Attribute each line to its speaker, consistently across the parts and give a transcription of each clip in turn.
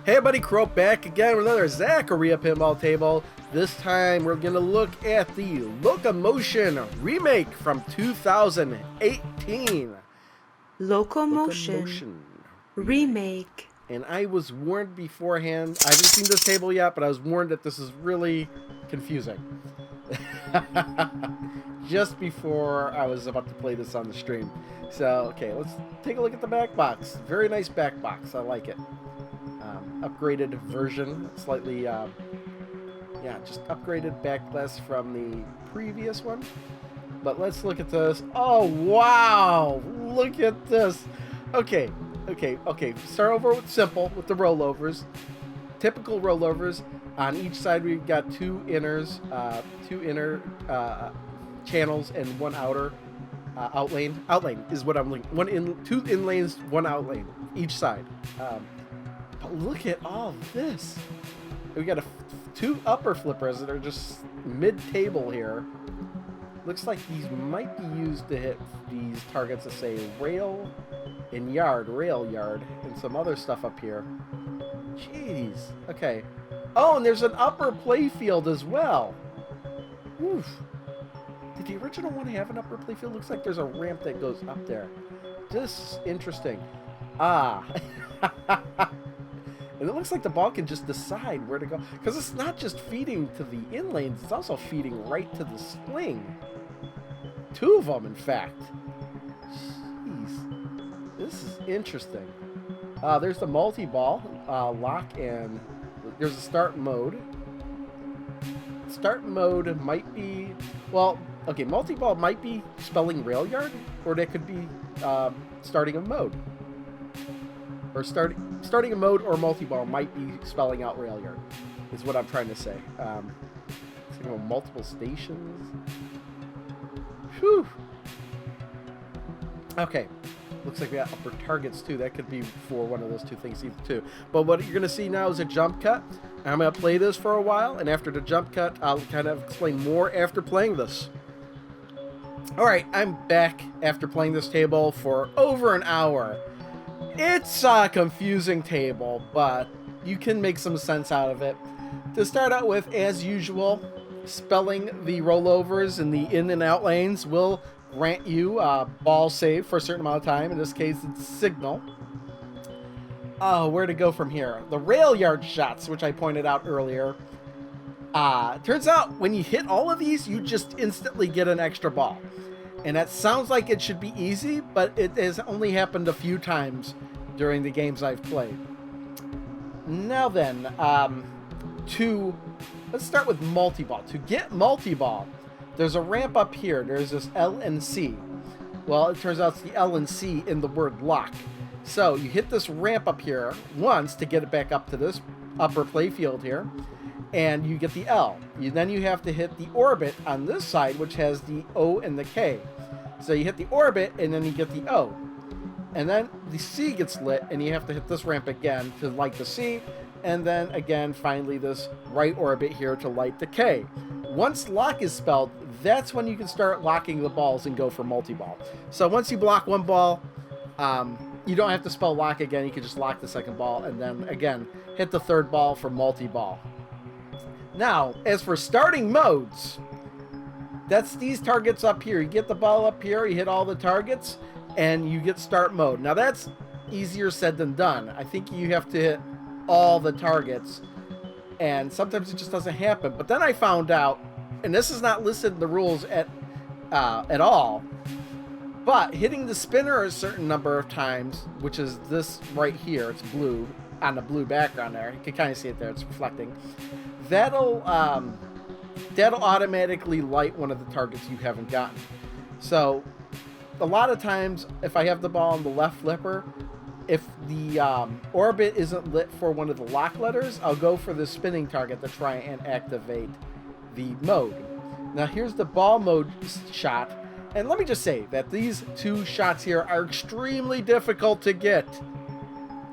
Speaker 1: Hey everybody, Crow back again with another Zaccaria Pinball table. This time we're going to look at the Locomotion remake from 2018.
Speaker 2: Locomotion Remake.
Speaker 1: And I was warned beforehand. I haven't seen this table yet, but I was warned that this is really confusing. Just before I was about to play this on the stream. So, okay, let's take a look at the back box. Very nice back box. I like it. Upgraded version, slightly, yeah, just upgraded back glass from the previous one. But let's look at this. Oh, wow! Look at this. Okay. Start over with simple, with the rollovers. Typical rollovers. On each side, we've got two inner channels and one outer outlane. Outlane is what I'm looking. Two in lanes, one outlane each side. But look at all this. We got two upper flippers that are just mid-table here. Looks like these might be used to hit these targets that say rail yard, and some other stuff up here. Jeez. Okay. Oh, and there's an upper playfield as well. Oof. Did the original one have an upper playfield? Looks like there's a ramp that goes up there. This is interesting. Ah. And it looks like the ball can just decide where to go. Because it's not just feeding to the in lanes, it's also feeding right to the sling. Two of them, in fact. Jeez. This is interesting. There's the multi-ball lock, and there's a start mode. Start mode might be... Well, okay, multi-ball might be spelling rail yard, or that could be starting a mode. Or starting a mode or multi-ball might be spelling out rail yard, is what I'm trying to say. Multiple stations. Whew. Okay. Looks like we got upper targets too. That could be for one of those two things either too. But what you're going to see now is a jump cut. I'm going to play this for a while, and after the jump cut, I'll kind of explain more after playing this. Alright, I'm back after playing this table for over an hour. It's a confusing table, but you can make some sense out of it. To start out with, as usual, spelling the rollovers in the in and out lanes will grant you a ball save for a certain amount of time. In this case, it's signal. Oh, where to go from here? The rail yard shots, which I pointed out earlier. Turns out, when you hit all of these, you just instantly get an extra ball. And that sounds like it should be easy, but it has only happened a few times during the games I've played. Now then, let's start with multi-ball. To get multi-ball, there's a ramp up here. There's this L and C. Well, it turns out it's the L and C in the word lock. So you hit this ramp up here once to get it back up to this upper playfield here, and you get the L. Then you have to hit the orbit on this side, which has the O and the K. So you hit the orbit, and then you get the O. And then the C gets lit, and you have to hit this ramp again to light the C. And then, again, finally this right orbit here to light the K. Once lock is spelled, that's when you can start locking the balls and go for multi-ball. So once you block one ball, you don't have to spell lock again. You can just lock the second ball, and then, again, hit the third ball for multi-ball. Now, as for starting modes, that's these targets up here. You get the ball up here, you hit all the targets, and you get start mode. Now, that's easier said than done. I think you have to hit all the targets, and sometimes it just doesn't happen. But then I found out, and this is not listed in the rules at all, but hitting the spinner a certain number of times, which is this right here, it's blue, on the blue background there. You can kind of see it there, it's reflecting. That'll automatically light one of the targets you haven't gotten. So a lot of times, if I have the ball on the left flipper, if the orbit isn't lit for one of the lock letters, I'll go for the spinning target to try and activate the mode. Now here's the ball mode shot, and let me just say that these two shots here are extremely difficult to get.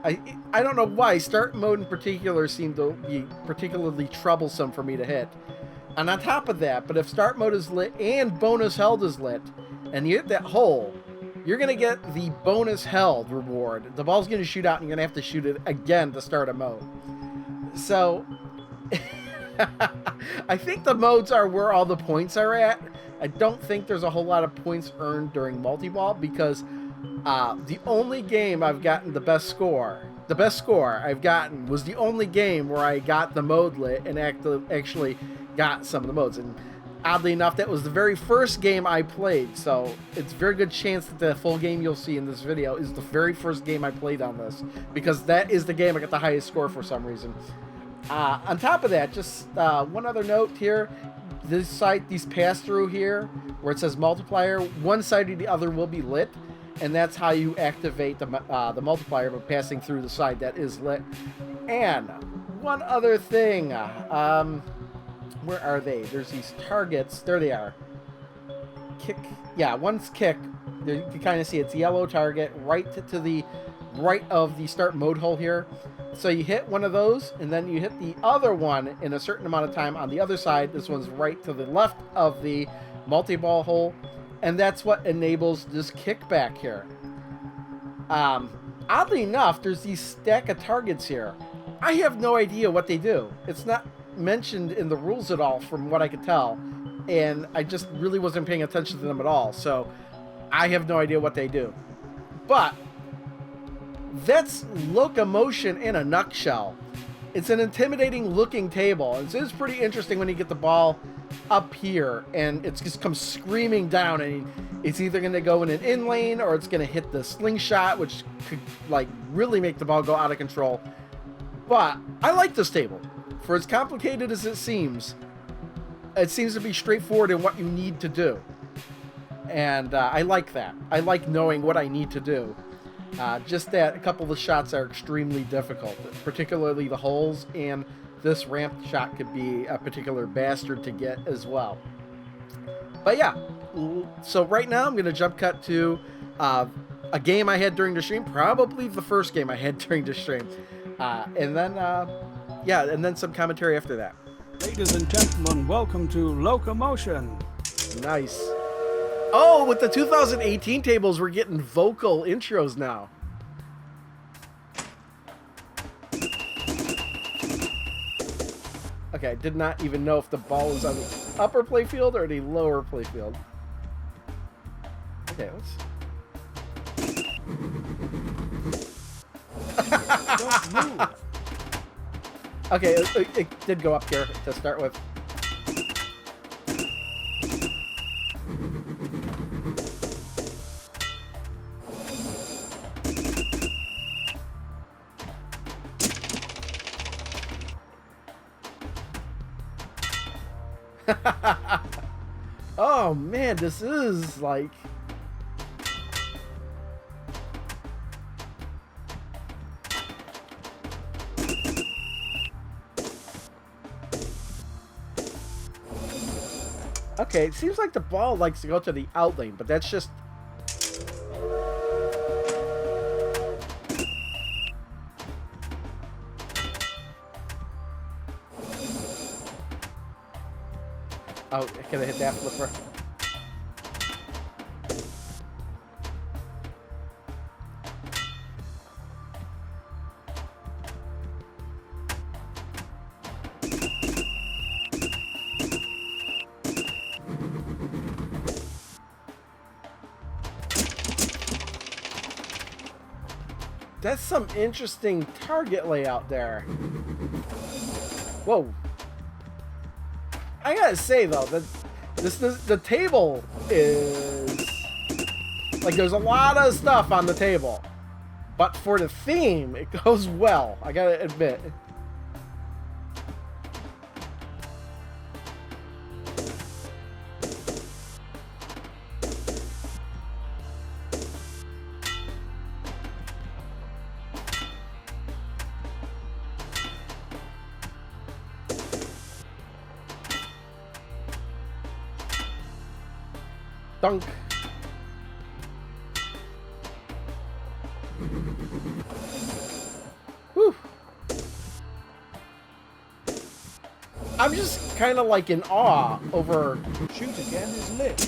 Speaker 1: I don't know why. Start mode in particular seemed to be particularly troublesome for me to hit. And on top of that, but if start mode is lit and bonus held is lit, and you hit that hole, you're going to get the bonus held reward. The ball's going to shoot out and you're going to have to shoot it again to start a mode. So, I think the modes are where all the points are at. I don't think there's a whole lot of points earned during multi-ball because the only game I've gotten the best score I've gotten was the only game where I got the mode lit and actually got some of the modes. And oddly enough, that was the very first game I played. So it's a very good chance that the full game you'll see in this video is the very first game I played on this, because that is the game I got the highest score for some reason. On top of that, just one other note here. This side, these pass through here, where it says multiplier, one side or the other will be lit. And that's how you activate the multiplier by passing through the side that is lit. And one other thing. Where are they? There's these targets. There they are. Kick. Yeah, one's kick. You can kind of see it's a yellow target right to the right of the start mode hole here. So you hit one of those, and then you hit the other one in a certain amount of time on the other side. This one's right to the left of the multi-ball hole. And that's what enables this kickback here. Oddly enough, there's these stack of targets here. I have no idea what they do. It's not mentioned in the rules at all from what I could tell. And I just really wasn't paying attention to them at all. So I have no idea what they do. But that's Locomotion in a nutshell. It's an intimidating looking table. It is pretty interesting when you get the ball up here and it just comes screaming down, and it's either going to go in an in lane or it's going to hit the slingshot, which could like really make the ball go out of control. But I like this table. For as complicated as it seems to be straightforward in what you need to do. And I like that. I like knowing what I need to do. Just that a couple of the shots are extremely difficult, particularly the holes, and this ramp shot could be a particular bastard to get as well. But yeah, so right now I'm going to jump cut to a game I had during the stream, probably the first game I had during the stream. And then some commentary after that.
Speaker 3: Ladies and gentlemen, welcome to Locomotion.
Speaker 1: Nice. Oh, with the 2018 tables, we're getting vocal intros now. Okay, I did not even know if the ball was on the upper playfield or the lower playfield. Okay,
Speaker 3: Don't move.
Speaker 1: Okay, it did go up here to start with. Oh man, this is like... Okay, it seems like the ball likes to go to the out lane, but that's just... Oh, can I hit that flipper? That's some interesting target layout there. Whoa. I gotta say though, that the table is like, there's a lot of stuff on the table, but for the theme, it goes well. I gotta admit. Dunk. Whew. I'm just kind of like in awe over...
Speaker 3: Shoot again is lit.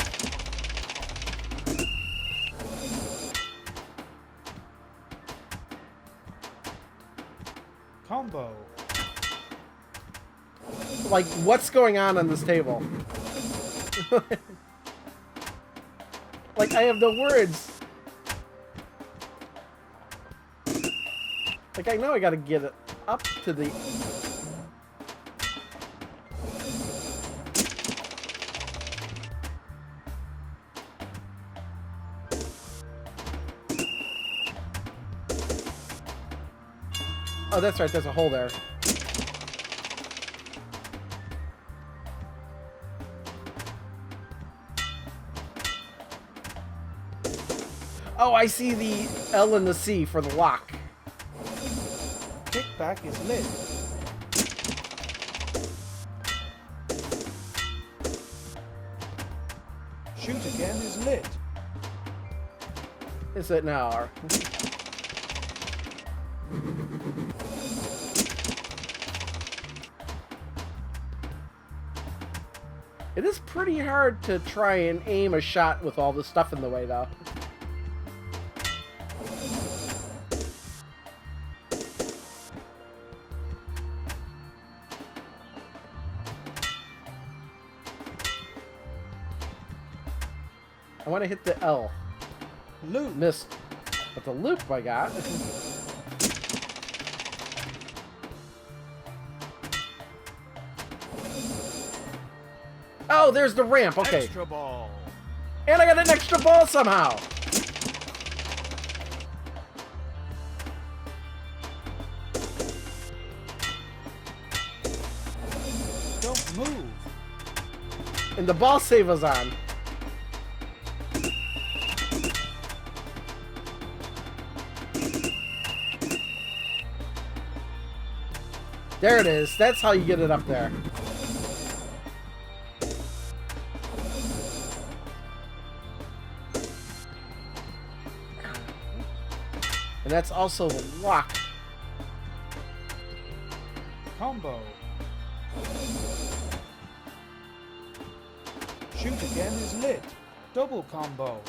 Speaker 3: Combo.
Speaker 1: Like, what's going on this table? Like, I have no words. Like, I know I gotta get it up to the... Oh, that's right, there's a hole there. Oh, I see the L and the C for the lock.
Speaker 3: Kickback is lit. Shoot again is lit.
Speaker 1: Is it now? It is pretty hard to try and aim a shot with all the stuff in the way, though. I want to hit the L.
Speaker 3: Loop.
Speaker 1: Missed. But the loop I got. Oh, there's the ramp. Okay.
Speaker 3: Extra ball.
Speaker 1: And I got an extra ball somehow.
Speaker 3: Don't move.
Speaker 1: And the ball save was on. There it is. That's how you get it up there. And that's also the lock.
Speaker 3: Combo. Shoot again is lit. Double combo.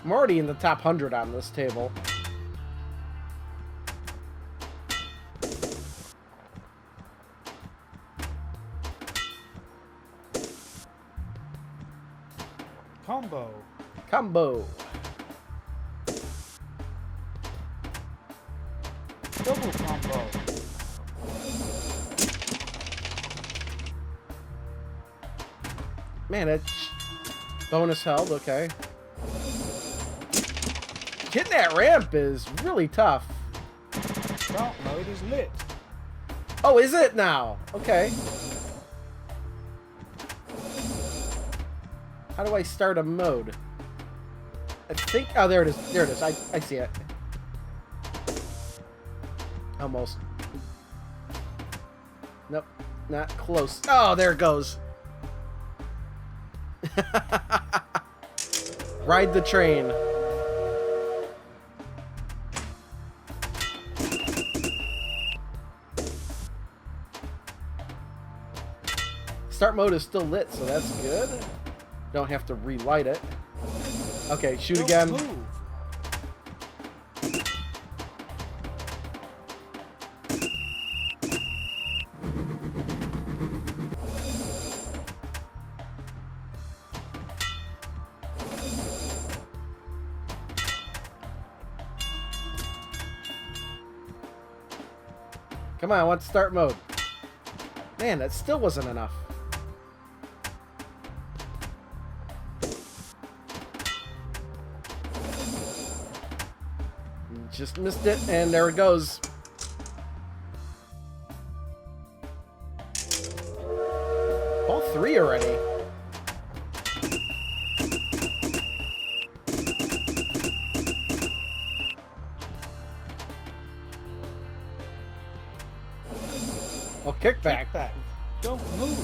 Speaker 1: I'm already in the top 100 on this table.
Speaker 3: Combo.
Speaker 1: Combo.
Speaker 3: Double combo.
Speaker 1: Man, it's bonus held, okay. Hitting that ramp is really tough.
Speaker 3: Start mode is lit.
Speaker 1: Oh, is it now? Okay. How do I start a mode? I think... Oh, there it is. There it is. I see it. Almost. Nope. Not close. Oh, there it goes. Ride the train. Start mode is still lit, so that's good. Don't have to relight it. Okay, shoot
Speaker 3: Don't
Speaker 1: again.
Speaker 3: move.
Speaker 1: Come on, I want start mode. Man, that still wasn't enough. Just missed it, and there it goes. All three already. Oh, kickback.
Speaker 3: Kickback. Don't move.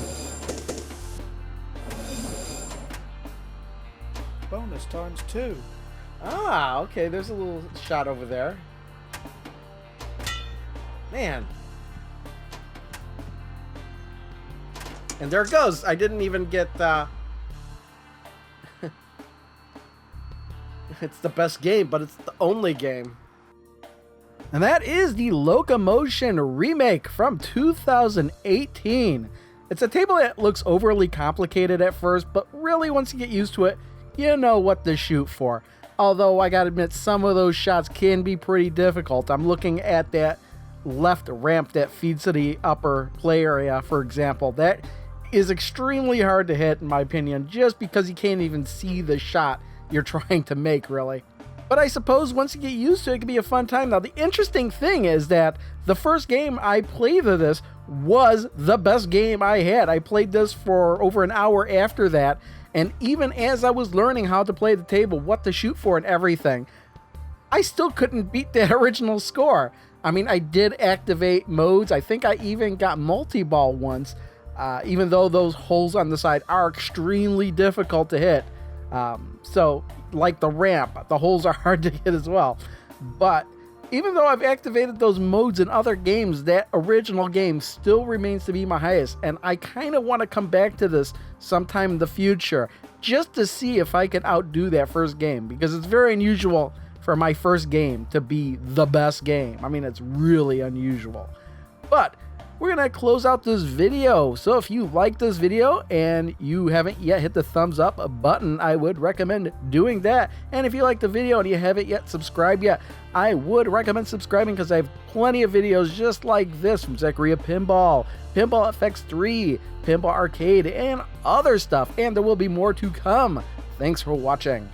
Speaker 3: Bonus times 2.
Speaker 1: Ah, okay, there's a little shot over there. Man. And there it goes. I didn't even get, It's the best game, but it's the only game. And that is the Locomotion Remake from 2018. It's a table that looks overly complicated at first, but really once you get used to it, you know what to shoot for. Although I gotta admit, some of those shots can be pretty difficult. I'm looking at that left ramp that feeds to the upper play area, for example. That is extremely hard to hit, in my opinion, just because you can't even see the shot you're trying to make, really. But I suppose once you get used to it, it can be a fun time. Now, the interesting thing is that the first game I played of this was the best game I had. I played this for over an hour after that, and even as I was learning how to play the table, what to shoot for and everything, I still couldn't beat that original score. I mean, I did activate modes. I think I even got multi-ball once, even though those holes on the side are extremely difficult to hit. So, like the ramp, the holes are hard to hit as well. But even though I've activated those modes in other games, that original game still remains to be my highest. And I kind of want to come back to this sometime in the future, just to see if I can outdo that first game, because it's very unusual for my first game to be the best game. I mean, it's really unusual. But we're going to close out this video. So if you like this video and you haven't yet hit the thumbs up button, I would recommend doing that. And if you like the video and you haven't yet subscribed yet, I would recommend subscribing, because I have plenty of videos just like this from Zaccaria Pinball, Pinball FX3, Pinball Arcade, and other stuff. And there will be more to come. Thanks for watching.